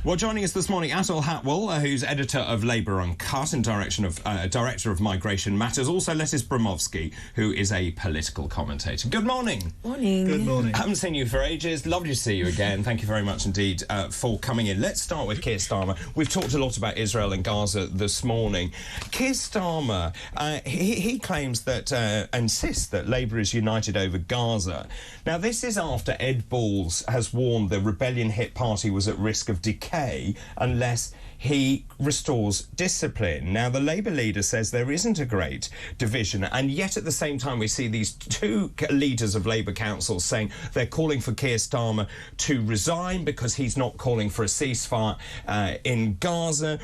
Well, joining us this morning, Atul Hatwal, who's editor of Labour Uncut and director of Migration Matters. Also, Lettice Bromovsky, who is a political commentator. Good morning. Morning. Good morning. I haven't seen you for ages. Lovely to see you again. Thank you very much indeed for coming in. Let's start with Keir Starmer. We've talked a lot about Israel and Gaza this morning. Keir Starmer, he claims that, insists that Labour is united over Gaza. Now, this is after Ed Balls has warned the rebellion-hit party was at risk of decay unless he restores discipline. Now, the Labour leader says there isn't a great division, and yet at the same time we see these two leaders of Labour councils saying they're calling for Keir Starmer to resign because he's not calling for a ceasefire in Gaza.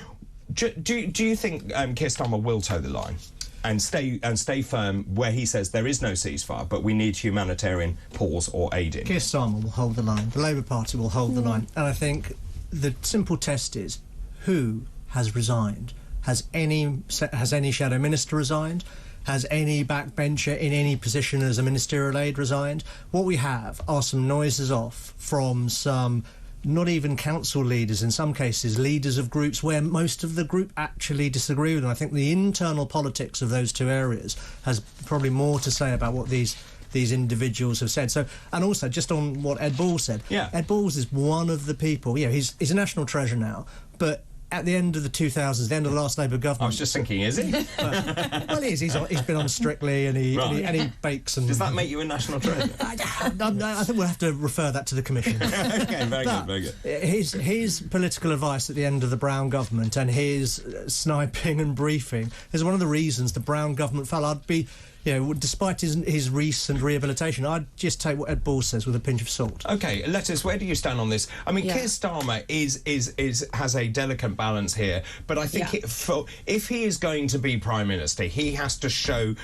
Do you think Keir Starmer will toe the line and stay firm where he says there is no ceasefire, but we need humanitarian pause or aid in? Keir Starmer will hold the line. The Labour Party will hold the line. And I think the simple test is who has resigned. Has any shadow minister resigned? Has any backbencher in any position as a ministerial aide resigned? What we have are some noises off from some not even council leaders, in some cases leaders of groups where most of the group actually disagree with them. I think the internal politics of those two areas has probably more to say about what these individuals have said. So, and also just on what Ed Balls said. Yeah. Ed Balls is one of the people. He's a national treasure now, but at the end of the 2000s, the end of the last Labour government... I was just thinking, is he? Well, he is. He's been on Strictly and he bakes and... Does that make you a national treasure? I think we'll have to refer that to the Commission. Okay, very good. His political advice at the end of the Brown government and his sniping and briefing is one of the reasons the Brown government fell. I'd be... despite his recent rehabilitation, I'd just take what Ed Balls says with a pinch of salt. OK, Lettice, where do you stand on this? I mean, Keir Starmer has a delicate balance here, but I think if he is going to be Prime Minister, he has to show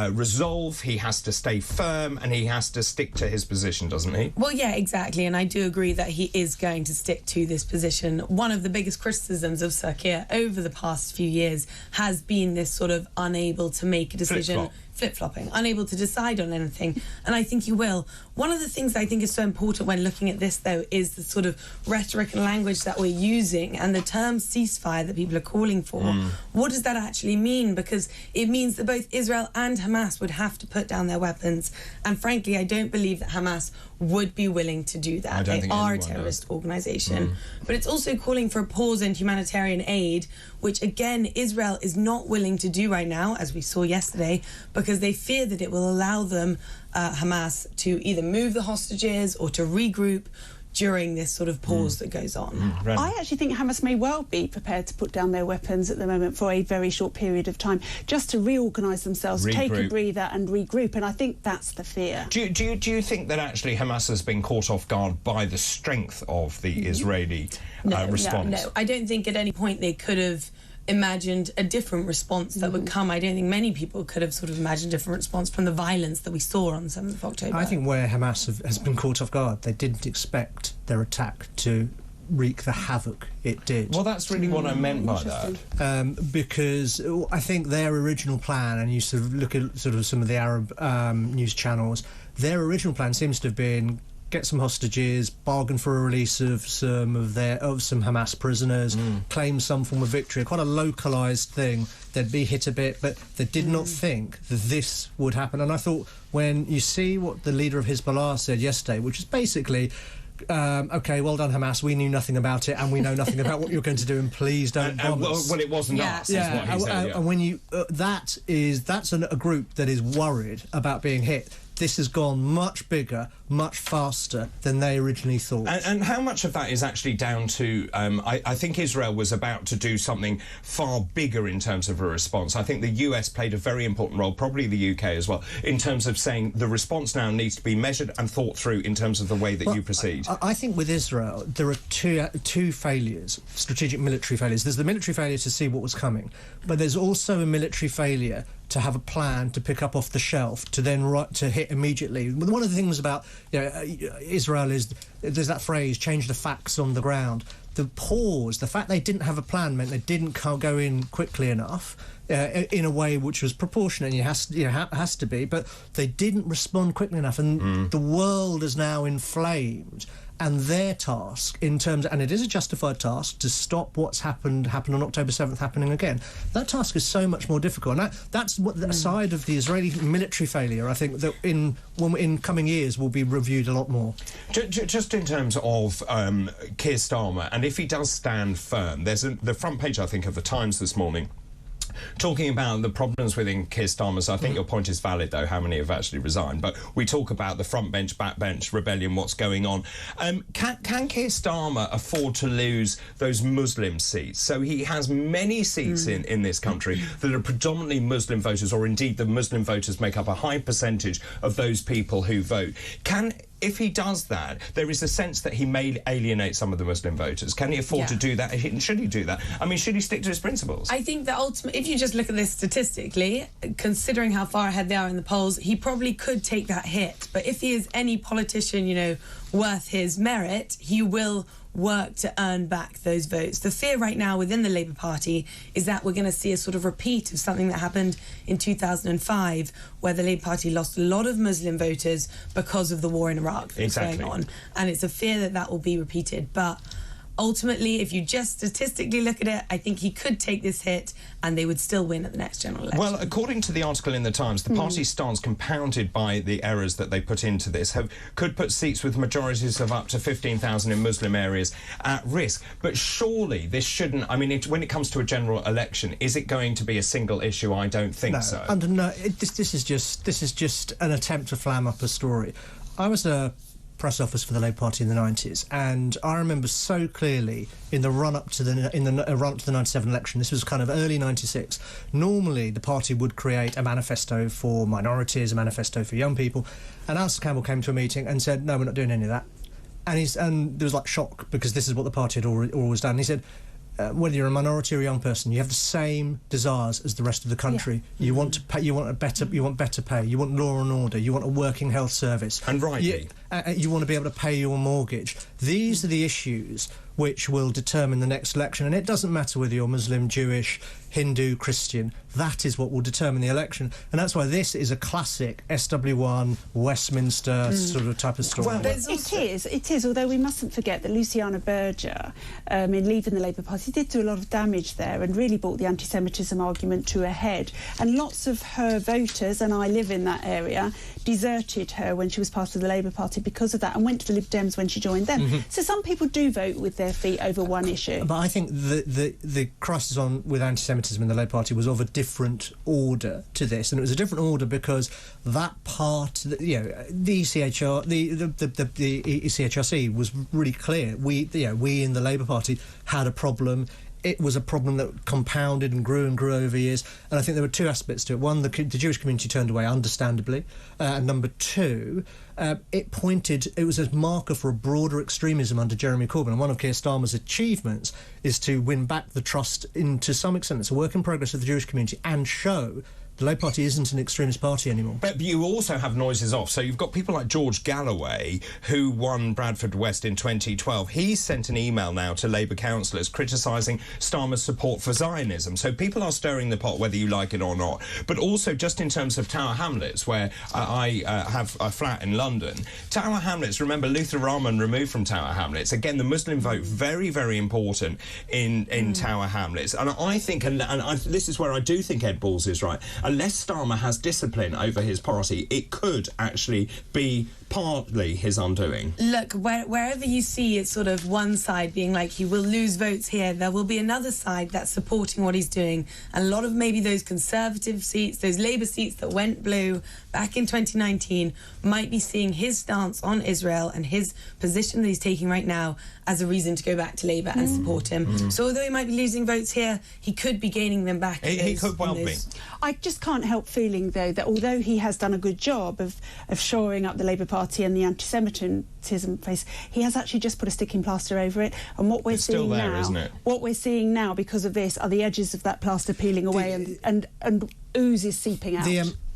resolve, he has to stay firm, and he has to stick to his position, doesn't he? Well, yeah, exactly, and I do agree that he is going to stick to this position. One of the biggest criticisms of Sir Keir over the past few years has been this sort of unable to make a decision... Flip-flopping, unable to decide on anything, and I think he will. One of the things that I think is so important when looking at this, though, is the sort of rhetoric and language that we're using and the term ceasefire that people are calling for. What does that actually mean? Because it means that both Israel and Hamas would have to put down their weapons, and frankly, I don't believe that Hamas would be willing to do that. They are a terrorist organisation. But it's also calling for a pause in humanitarian aid, which, again, Israel is not willing to do right now, as we saw yesterday, because they fear that it will allow them, Hamas, to either move the hostages or to regroup during this sort of pause that goes on. I actually think Hamas may well be prepared to put down their weapons at the moment for a very short period of time, just to reorganise themselves, take a breather and regroup, and I think that's the fear. Do you think that actually Hamas has been caught off guard by the strength of the Israeli response? No, I don't think at any point they could have imagined a different response that would come. I don't think many people could have sort of imagined a different response from the violence that we saw on the 7th of October. I think where Hamas has been caught off guard, they didn't expect their attack to wreak the havoc it did. Well, that's really what I meant by that. Because I think their original plan, and you sort of look at sort of some of the Arab news channels, their original plan seems to have been get some hostages, bargain for a release of some Hamas prisoners, claim some form of victory, quite a localised thing. They'd be hit a bit, but they did not think that this would happen. And I thought when you see what the leader of Hezbollah said yesterday, which is basically, OK, well done, Hamas, we knew nothing about it and we know nothing about what you're going to do, and please don't bomb us. Well, it wasn't us, is what he said. And when you... that's a group that is worried about being hit. This has gone much bigger, much faster than they originally thought. And how much of that is actually down to... I think Israel was about to do something far bigger in terms of a response. I think the US played a very important role, probably the UK as well, in terms of saying the response now needs to be measured and thought through in terms of the way that you proceed. I think with Israel, there are two failures, strategic military failures. There's the military failure to see what was coming, but there's also a military failure to have a plan to pick up off the shelf to then to hit immediately. One of the things about Israel is there's that phrase, change the facts on the ground. The pause, the fact they didn't have a plan meant they didn't go in quickly enough in a way which was proportionate. It has to be, but they didn't respond quickly enough, and the world is now inflamed. And their task, and it is a justified task, to stop what's happened on October 7th happening again. That task is so much more difficult. And that's what the side of the Israeli military failure, I think, that in coming years will be reviewed a lot more. Just in terms of Keir Starmer, and if he does stand firm, there's the front page, I think, of the Times this morning, talking about the problems within Keir Starmer. So I think your point is valid, though, how many have actually resigned. But we talk about the front bench, back bench rebellion, what's going on. Can Keir Starmer afford to lose those Muslim seats? So he has many seats in this country that are predominantly Muslim voters, or indeed the Muslim voters make up a high percentage of those people who vote. If he does that, there is a sense that he may alienate some of the Muslim voters. Can he afford to do that? Should he do that? I mean, should he stick to his principles? I think that ultimately, if you just look at this statistically, considering how far ahead they are in the polls, he probably could take that hit. But if he is any politician, worth his merit, he will work to earn back those votes. The fear right now within the Labour Party is that we're going to see a sort of repeat of something that happened in 2005, where the Labour Party lost a lot of Muslim voters because of the war in Iraq that was going on. And it's a fear that will be repeated. But ultimately, if you just statistically look at it, I think he could take this hit and they would still win at the next general election. Well, according to the article in the Times, the party's stance, compounded by the errors that they put into this, could put seats with majorities of up to 15,000 in Muslim areas at risk. But surely this shouldn't... I mean, when it comes to a general election, is it going to be a single issue? I don't think so. This is just an attempt to flam up a story. I was a press office for the Labour Party in the 90s, and I remember so clearly in the run-up to the 97 election, this was kind of early 96, normally the party would create a manifesto for minorities, a manifesto for young people, and Alistair Campbell came to a meeting and said, no, we're not doing any of that. And there was like shock, because this is what the party had always done. He said, whether you're a minority or a young person, you have the same desires as the rest of the country. Yeah. You want to pay. You want better pay. You want law and order. You want a working health service. And rightly, you want to be able to pay your mortgage. These are the issues which will determine the next election. And it doesn't matter whether you're Muslim, Jewish, Hindu, Christian. That is what will determine the election. And that's why this is a classic SW1, Westminster sort of type of story. Well, it is, although we mustn't forget that Luciana Berger, in leaving the Labour Party, did do a lot of damage there and really brought the anti-Semitism argument to a head. And lots of her voters, and I live in that area, deserted her when she was part of the Labour Party because of that, and went to the Lib Dems when she joined them. So some people do vote with their feet over one issue. But I think the crisis with anti-Semitism in the Labour Party was of a different order to this, and it was a different order because that part, the ECHRC was really clear. We in the Labour Party had a problem. It was a problem that compounded and grew over years. And I think there were two aspects to it. One, the Jewish community turned away, understandably. And number two, it was a marker for a broader extremism under Jeremy Corbyn. And one of Keir Starmer's achievements is to win back the trust, to some extent, it's a work in progress of the Jewish community, and show the Labour Party isn't an extremist party anymore. But you also have noises off. So you've got people like George Galloway, who won Bradford West in 2012. He sent an email now to Labour councillors criticising Starmer's support for Zionism. So people are stirring the pot, whether you like it or not. But also, just in terms of Tower Hamlets, where I have a flat in London, Tower Hamlets, remember Luther Rahman removed from Tower Hamlets. Again, the Muslim vote, very, very important in Tower Hamlets. And I think, this is where I do think Ed Balls is right, unless Starmer has discipline over his party, it could actually be partly his undoing. Look, wherever you see it's sort of one side being like he will lose votes here, there will be another side that's supporting what he's doing. And a lot of maybe those Conservative seats, those Labour seats that went blue back in 2019, might be seeing his stance on Israel and his position that he's taking right now as a reason to go back to Labour and support him. So although he might be losing votes here, he could be gaining them back. He could well be. I just can't help feeling, though, that although he has done a good job of shoring up the Labour Party and the anti-Semitism face, he has actually just put a sticking plaster over it. And what we're seeing still there, now, isn't it? What we're seeing now because of this are the edges of that plaster peeling away and ooze is seeping out.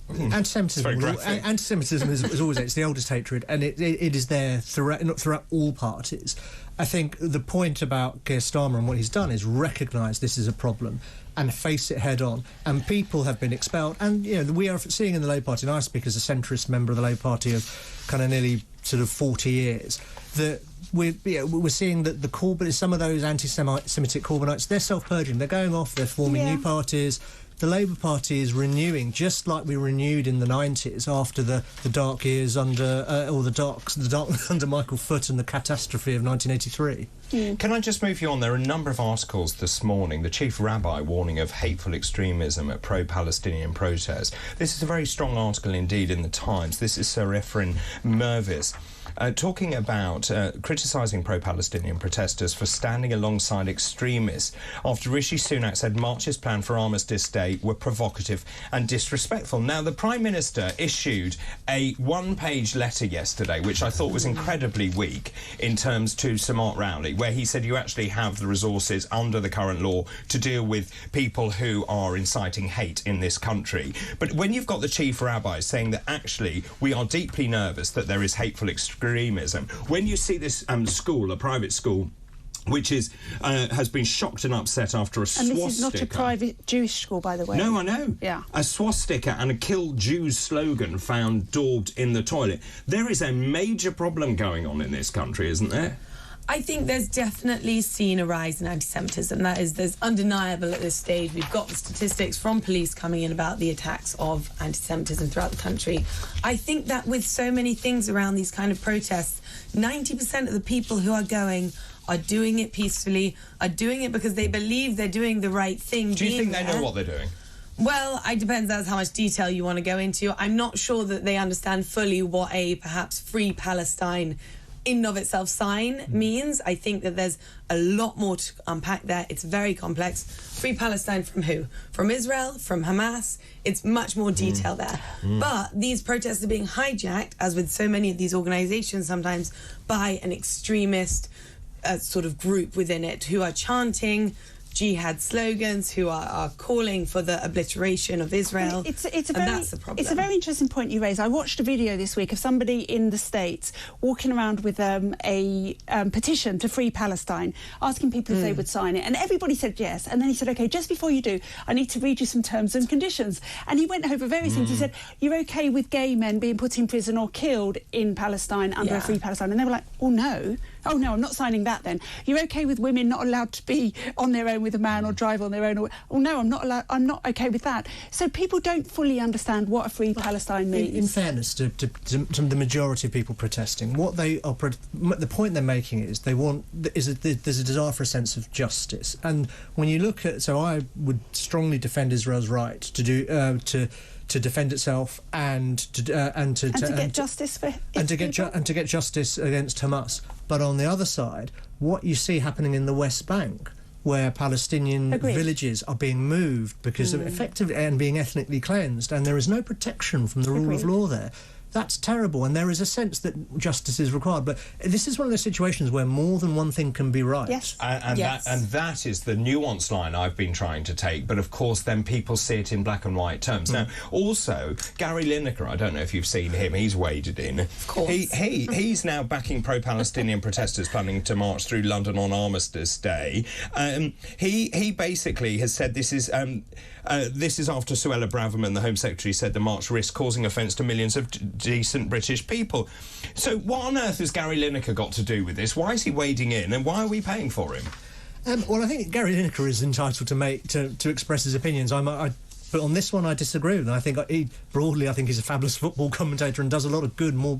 Anti-Semitism is always it's the oldest hatred, and it is there throughout all parties. I think the point about Keir Starmer and what he's done is recognise this is a problem and face it head on. And people have been expelled, and we are seeing in the Labour Party, and I speak as a centrist member of the Labour Party of kind of nearly sort of 40 years, that we're seeing that some of those anti-Semitic Corbynites, they're self-purging, they're going off, they're forming new parties. The Labour Party is renewing, just like we renewed in the 90s after the dark years under under Michael Foot and the catastrophe of 1983. Can I just move you on? There are a number of articles this morning. The chief rabbi warning of hateful extremism at pro-Palestinian protests. This is a very strong article indeed in the Times. This is Sir Efren Mervis. Talking about criticising pro-Palestinian protesters for standing alongside extremists after Rishi Sunak said marches planned for Armistice Day were provocative and disrespectful. Now, the Prime Minister issued a one-page letter yesterday, which I thought was incredibly weak in terms to Samart Rowley, where he said you actually have the resources under the current law to deal with people who are inciting hate in this country. But when you've got the chief rabbi saying that actually we are deeply nervous that there is hateful extremism, when you see this school, a private school, which has been shocked and upset after a swastika. And this is not a private Jewish school, by the way. No, I know. Yeah. A swastika and a Kill Jews slogan found daubed in the toilet. There is a major problem going on in this country, isn't there? I think there's definitely seen a rise in anti-Semitism. There's undeniable at this stage. We've got the statistics from police coming in about the attacks of anti-Semitism throughout the country. I think that with so many things around these kind of protests, 90% of the people who are going are doing it peacefully, are doing it because they believe they're doing the right thing. Do you think they know what they're doing? Well, it depends on how much detail you want to go into. I'm not sure that they understand fully what a perhaps free Palestine in and of itself sign means. I think that there's a lot more to unpack there. It's very complex. Free Palestine from who? From Israel? From Hamas? It's much more detail there. But these protests are being hijacked, as with so many of these organisations sometimes, by an extremist sort of group within it who are chanting jihad slogans, who are calling for the obliteration of Israel. That's the problem. It's a very interesting point you raise. I watched a video this week of somebody in the States walking around with a petition to free Palestine, asking people if they would sign it, and everybody said yes. And then he said, OK, just before you do, I need to read you some terms and conditions. And he went over various things. He said, you're OK with gay men being put in prison or killed in Palestine under a free Palestine? And they were like, oh no, I'm not signing that then. You're OK with women not allowed to be on their own with a man or drive on their own? Or, oh no, I'm not OK with that. So people don't fully understand what a free Palestine means. In fairness to the majority of people protesting, what they are the point they're making is there's a desire for a sense of justice. And when you look at, so I would strongly defend Israel's right to do to defend itself and to get justice against Hamas. But on the other side, what you see happening in the West Bank, where Palestinian villages are being moved because of effectively and being ethnically cleansed, and there is no protection from the rule of law there. That's terrible, and there is a sense that justice is required. But this is one of those situations where more than one thing can be right. Yes. And that is the nuanced line I've been trying to take. But, of course, then people see it in black and white terms. Now, also, Gary Lineker, I don't know if you've seen him, he's waded in. Of course. He's now backing pro-Palestinian protesters planning to march through London on Armistice Day. He basically has said this is after Suella Braverman, the Home Secretary, said the march risks causing offence to millions of decent British people. So what on earth has Gary Lineker got to do with this? Why is he wading in, and why are we paying for him? Well, I think Gary Lineker is entitled to express his opinions. But on this one, I disagree with him. I think he's a fabulous football commentator and does a lot of good more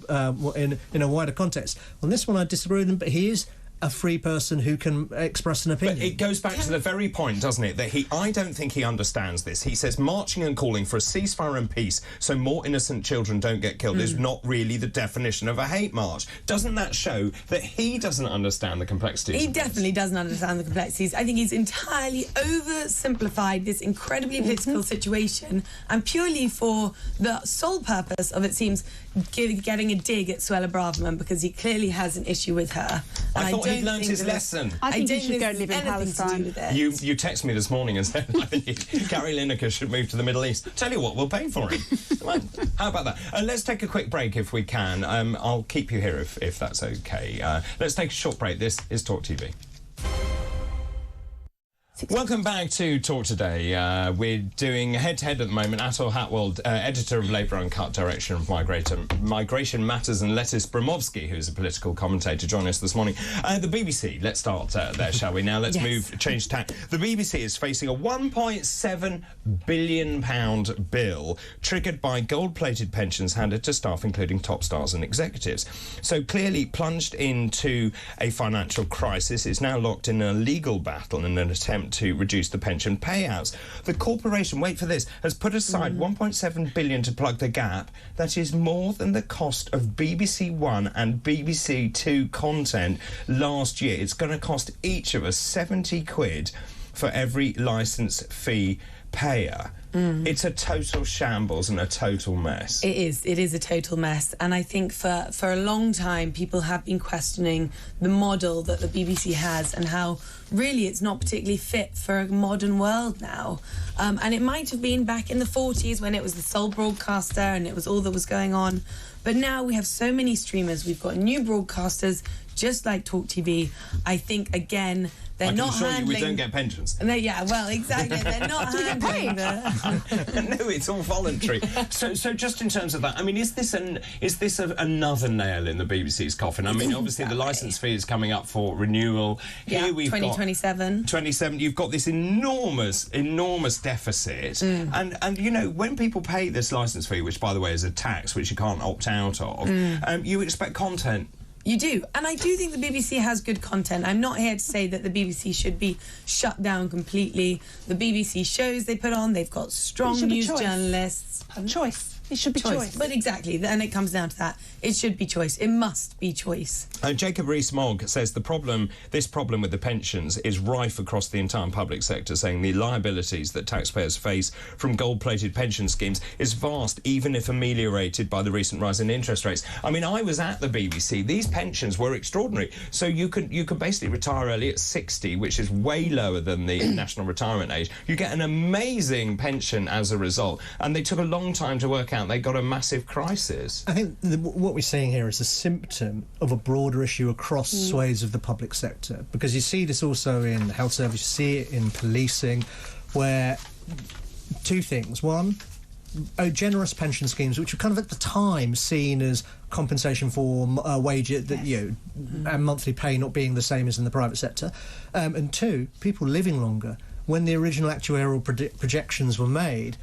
in a wider context. On this one, I disagree with him, but he is a free person who can express an opinion. But it goes back to the very point, doesn't it, that I don't think he understands this. He says marching and calling for a ceasefire and peace so more innocent children don't get killed is not really the definition of a hate march. Doesn't that show that he doesn't understand the complexities? He definitely doesn't understand the complexities. I think he's entirely oversimplified this incredibly political situation, and purely for the sole purpose of, it seems, getting a dig at Suella Braverman, because he clearly has an issue with her. I thought he'd learned his lesson. I think he should go and live in Palestine. You text me this morning and said I think Gary Lineker should move to the Middle East. Tell you what, we'll pay for him. How about that? Let's take a quick break if we can. I'll keep you here if that's okay. Let's take a short break. This is Talk TV. Welcome back to Talk Today. We're doing head-to-head at the moment. Atul Hatwald, editor of Labour Uncut, director of Migration Matters, and Lettice Bromovsky, who's a political commentator, join us this morning. The BBC, let's start there, shall we? Now let's change tack. The BBC is facing a £1.7 billion bill triggered by gold-plated pensions handed to staff, including top stars and executives. So clearly plunged into a financial crisis, it's now locked in a legal battle in an attempt to reduce the pension payouts. The corporation, wait for this, has put aside £1.7 billion to plug the gap. That is more than the cost of BBC One and BBC Two content last year. It's going to cost each of us 70 quid for every licence fee payer. It's a total shambles and a total mess. It is a total mess, and I think for a long time people have been questioning the model that the BBC has and how really it's not particularly fit for a modern world now. And it might have been back in the 40s when it was the sole broadcaster and it was all that was going on, but now we have so many streamers, we've got new broadcasters just like Talk TV. I think again they're not handling... I can assure you we don't get pensions. Yeah, well, exactly. They're not handling the... No, it's all voluntary. So just in terms of that, I mean, is this another nail in the BBC's coffin? I mean, obviously the licence fee is coming up for renewal. Here we've 2027. 27. You've got this enormous deficit, and you know, when people pay this licence fee, which by the way is a tax which you can't opt out of, you expect content. You do, and I do think the BBC has good content. I'm not here to say that the BBC should be shut down completely. The BBC shows they put on, they've got strong news journalists. Choice. It should be choice. But exactly, and it comes down to that. It should be choice. It must be choice. Jacob Rees-Mogg says this problem with the pensions is rife across the entire public sector, saying the liabilities that taxpayers face from gold-plated pension schemes is vast, even if ameliorated by the recent rise in interest rates. I mean, I was at the BBC. These pensions were extraordinary. So you could basically retire early at 60, which is way lower than the national retirement age. You get an amazing pension as a result, and they took a long time to work out. They got a massive crisis. I think what we're seeing here is a symptom of a broader issue across swathes of the public sector, because you see this also in the health service, you see it in policing, where two things. One, generous pension schemes, which were kind of at the time seen as compensation for wage, and monthly pay not being the same as in the private sector, and two, people living longer. When the original actuarial projections were made,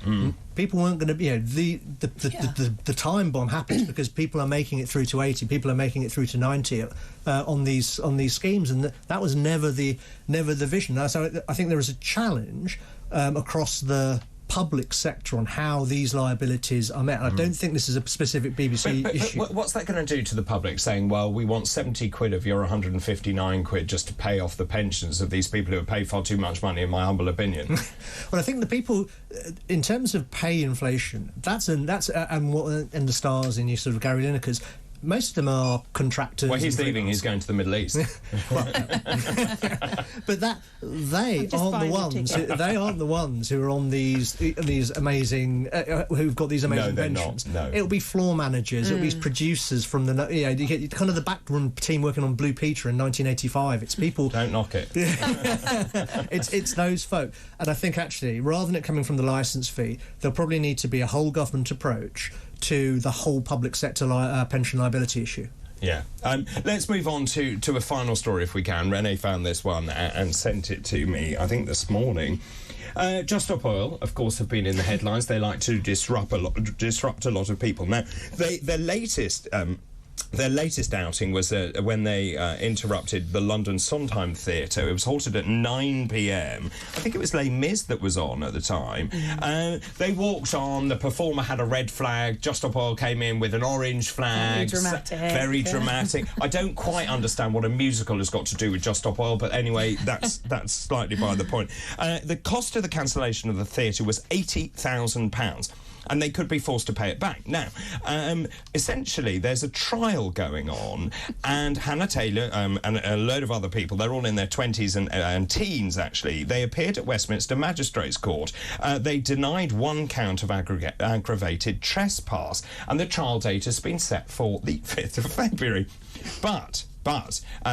people weren't going to be, the time bomb happens because people are making it through to 80, people are making it through to 90 on these schemes, and that was never the vision. So I think there is a challenge across the public sector on how these liabilities are met. I don't think this is a specific BBC issue. But what's that going to do to the public, saying, well, we want 70 quid of your 159 quid just to pay off the pensions of these people who have paid far too much money, in my humble opinion? Well, I think the people, in terms of pay inflation, and the stars in your sort of Gary Lineker's, most of them are contractors. Well, he's leaving. He's going to the Middle East. But they aren't the ones who are on these amazing who've got these amazing pensions. No. It'll be floor managers. It'll be producers from you get kind of the backroom team working on Blue Peter in 1985. It's people. Don't knock it. It's those folk, and I think actually, rather than it coming from the licence fee, there'll probably need to be a whole government approach to the whole public sector pension liability issue. Yeah. Let's move on to a final story if we can. Renee found this one and sent it to me, I think this morning. Just Stop Oil, of course, have been in the headlines. They like to disrupt a lot of people. Now, their latest outing was when they interrupted the London Sondheim Theatre. It was halted at 9 p.m. I think it was Les Mis that was on at the time. They walked on. The performer had a red flag. Just Stop Oil came in with an orange flag. Very dramatic. I don't quite understand what a musical has got to do with Just Stop Oil, but anyway, that's slightly by the point. The cost of the cancellation of the theatre was £80,000. and they could be forced to pay it back. Now, essentially, there's a trial going on, and Hannah Taylor and a load of other people, they're all in their 20s and teens, actually. They appeared at Westminster Magistrates Court. They denied one count of aggravated trespass, and the trial date has been set for the 5th of February. But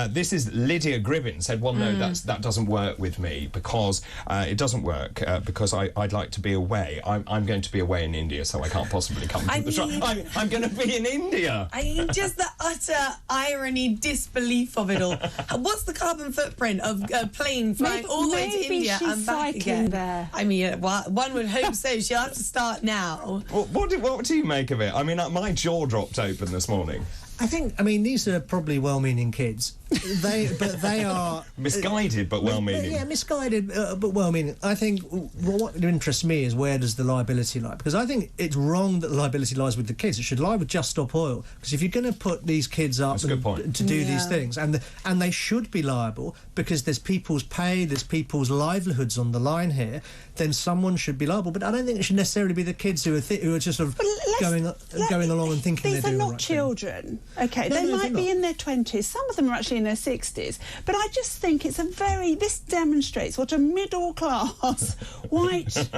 this is Lydia Gribbin said, well, no, that doesn't work with me because it doesn't work because I'd like to be away. I'm going to be away in India, so I can't possibly come to the trial. I'm going to be in India. I mean, just the utter irony, disbelief of it all. What's the carbon footprint of a plane flying all the way to India and back again? There. I mean, well, one would hope so. She'll have to start now. What do you make of it? I mean, my jaw dropped open this morning. I mean, these are probably well-meaning kids. They are misguided but well-meaning. Yeah, misguided but well-meaning. I think what interests me is where does the liability lie? Because I think it's wrong that the liability lies with the kids. It should lie with Just Stop Oil. Because if you're going to put these kids up to do these things, and they should be liable because there's people's pay, there's people's livelihoods on the line here, then someone should be liable. But I don't think it should necessarily be the kids who are just sort of going along and thinking they're doing the right thing. These are not children. Okay, they might be in their 20s. Some of them are actually in their 60s. But I just think this demonstrates what a middle-class, white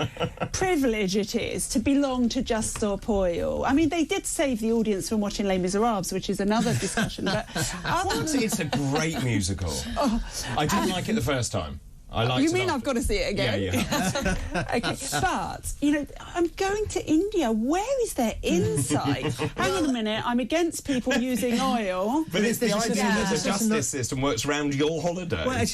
privilege it is to belong to Just Stop Oil. I mean, they did save the audience from watching Les Miserables, which is another discussion. But it's a great musical. I didn't like it the first time. You mean I've got to see it again? Yeah. Okay, but, I'm going to India. Where is their insight? Hang on a minute, I'm against people using oil. But it's the idea that the justice system works around your holiday. Well, it's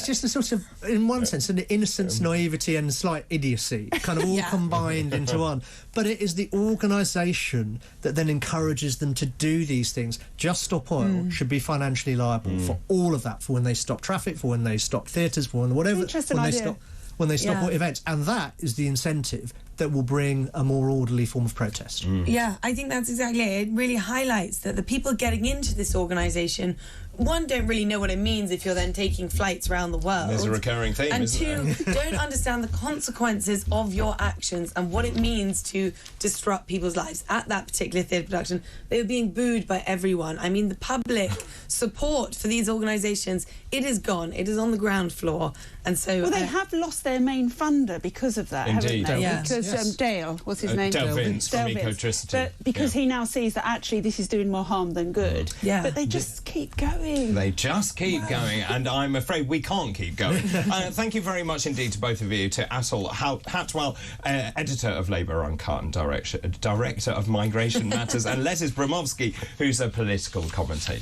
just a sort of, in one sense, an innocence, naivety and slight idiocy, kind of all combined into one. But it is the organisation that then encourages them to do these things. Just Stop Oil should be financially liable for all of that, for when they stop traffic, for when they stop theatres, for when whatever, when they stop events, and that is the incentive that will bring a more orderly form of protest. Yeah, I think that's exactly it. It really highlights that the people getting into this organisation, one, don't really know what it means if you're then taking flights around the world. There's a recurring theme, and isn't there? two, don't understand the consequences of your actions and what it means to disrupt people's lives. At that particular theatre production, they were being booed by everyone. I mean, the public support for these organisations, it is gone. It is on the ground floor. And so... Well, they have lost their main funder because of that, Indeed. haven't they? Yeah. Because Dale, what's his name? Dale Vince from Vince. Ecotricity. But because he now sees that actually this is doing more harm than good. Yeah. But they just keep going. They just keep going, and I'm afraid we can't keep going. Thank you very much indeed to both of you, to Atul Hatwell, editor of Labour Uncut and director of Migration Matters, and Lettice Bromovsky, who's a political commentator.